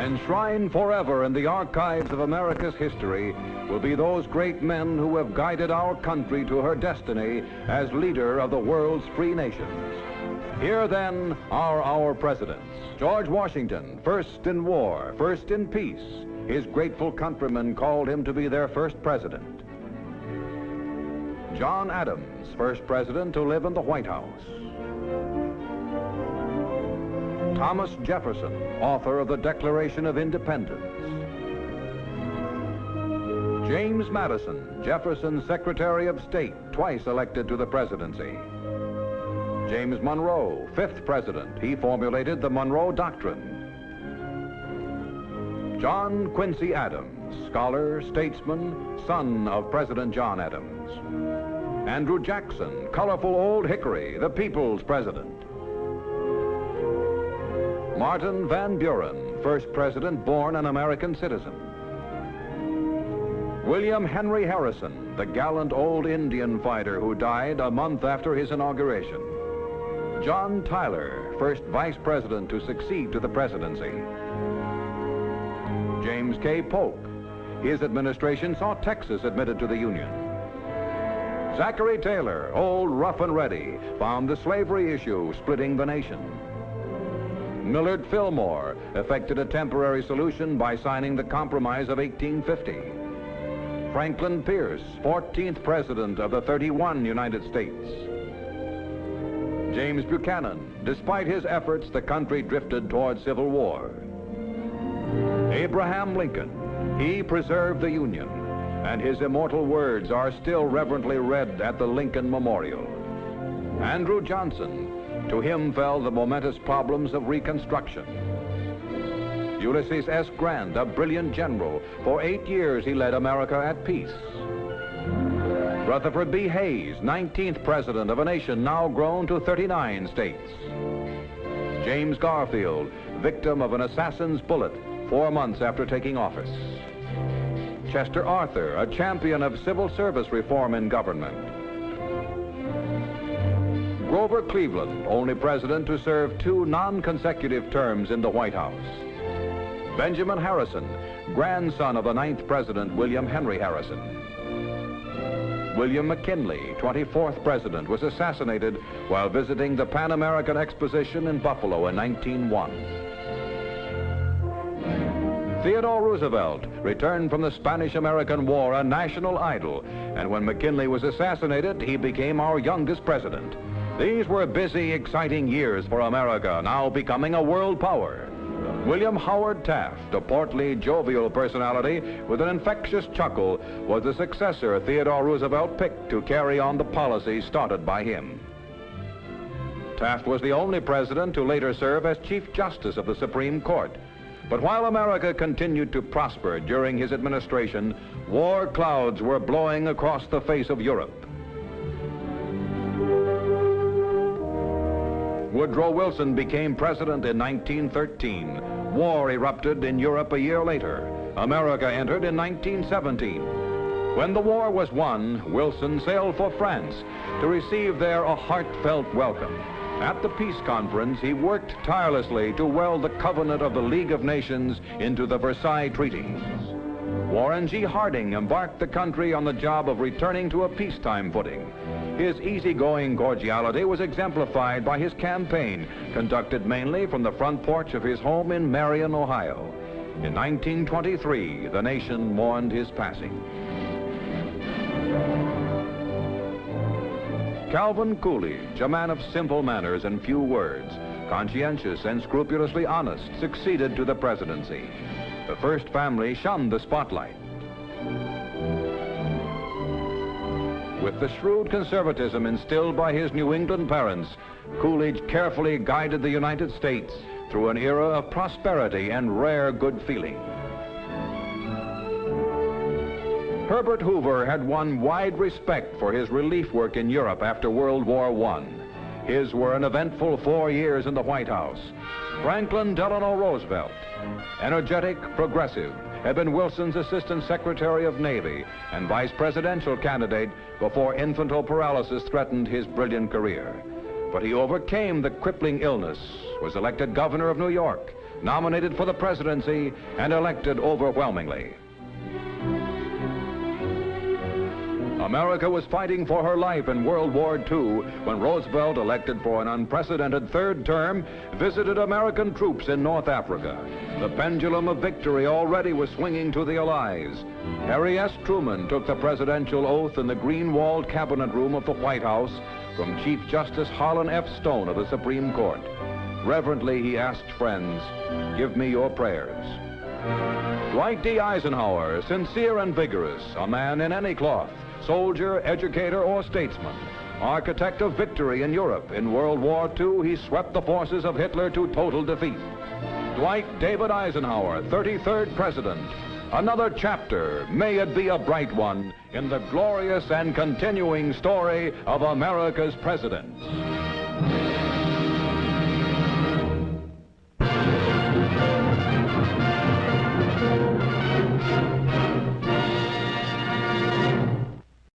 Enshrined forever in the archives of America's history will be those great men who have guided our country to her destiny as leader of the world's free nations. Here then are our presidents. George Washington, first in war, first in peace. His grateful countrymen called him to be their first president. John Adams, first president to live in the White House. Thomas Jefferson, author of the Declaration of Independence. James Madison, Jefferson's Secretary of State, twice elected to the presidency. James Monroe, fifth president. He formulated the Monroe Doctrine. John Quincy Adams, scholar, statesman, son of President John Adams. Andrew Jackson, colorful old hickory, the people's president. Martin Van Buren, first president born an American citizen. William Henry Harrison, the gallant old Indian fighter who died a month after his inauguration. John Tyler, first vice president to succeed to the presidency. James K. Polk, his administration saw Texas admitted to the Union. Zachary Taylor, old rough and ready, found the slavery issue splitting the nation. Millard Fillmore effected a temporary solution by signing the Compromise of 1850. Franklin Pierce, 14th President of the 31 United States. James Buchanan, despite his efforts, the country drifted toward civil war. Abraham Lincoln, he preserved the Union, and his immortal words are still reverently read at the Lincoln Memorial. Andrew Johnson, to him fell the momentous problems of Reconstruction. Ulysses S. Grant, a brilliant general, for 8 years he led America at peace. Rutherford B. Hayes, 19th president of a nation now grown to 39 states. James Garfield, victim of an assassin's bullet 4 months after taking office. Chester Arthur, a champion of civil service reform in government. Grover Cleveland, only president to serve 2 non-consecutive terms in the White House. Benjamin Harrison, grandson of the 9th president, William Henry Harrison. William McKinley, 24th president, was assassinated while visiting the Pan American Exposition in Buffalo in 1901. Theodore Roosevelt returned from the Spanish-American War a national idol, and when McKinley was assassinated, he became our youngest president. These were busy, exciting years for America, now becoming a world power. William Howard Taft, a portly, jovial personality with an infectious chuckle, was the successor Theodore Roosevelt picked to carry on the policies started by him. Taft was the only president to later serve as Chief Justice of the Supreme Court. But while America continued to prosper during his administration, war clouds were blowing across the face of Europe. Woodrow Wilson became president in 1913. War erupted in Europe a year later. America entered in 1917. When the war was won, Wilson sailed for France to receive there a heartfelt welcome. At the peace conference, he worked tirelessly to weld the covenant of the League of Nations into the Versailles Treaties. Warren G. Harding embarked the country on the job of returning to a peacetime footing. His easygoing cordiality was exemplified by his campaign, conducted mainly from the front porch of his home in Marion, Ohio. In 1923, the nation mourned his passing. Calvin Coolidge, a man of simple manners and few words, conscientious and scrupulously honest, succeeded to the presidency. The first family shunned the spotlight. With the shrewd conservatism instilled by his New England parents, Coolidge carefully guided the United States through an era of prosperity and rare good feeling. Herbert Hoover had won wide respect for his relief work in Europe after World War I. His were an eventful 4 years in the White House. Franklin Delano Roosevelt, energetic, progressive, had been Wilson's Assistant Secretary of Navy and vice presidential candidate before infantile paralysis threatened his brilliant career. But he overcame the crippling illness, was elected governor of New York, nominated for the presidency, and elected overwhelmingly. America was fighting for her life in World War II when Roosevelt, elected for an unprecedented third term, visited American troops in North Africa. The pendulum of victory already was swinging to the Allies. Harry S. Truman took the presidential oath in the green-walled cabinet room of the White House from Chief Justice Harlan F. Stone of the Supreme Court. Reverently, he asked friends, "Give me your prayers." Dwight D. Eisenhower, sincere and vigorous, a man in any cloth, soldier, educator, or statesman, architect of victory in Europe. In World War II, he swept the forces of Hitler to total defeat. Dwight David Eisenhower, 33rd President. Another chapter, may it be a bright one, in the glorious and continuing story of America's presidents.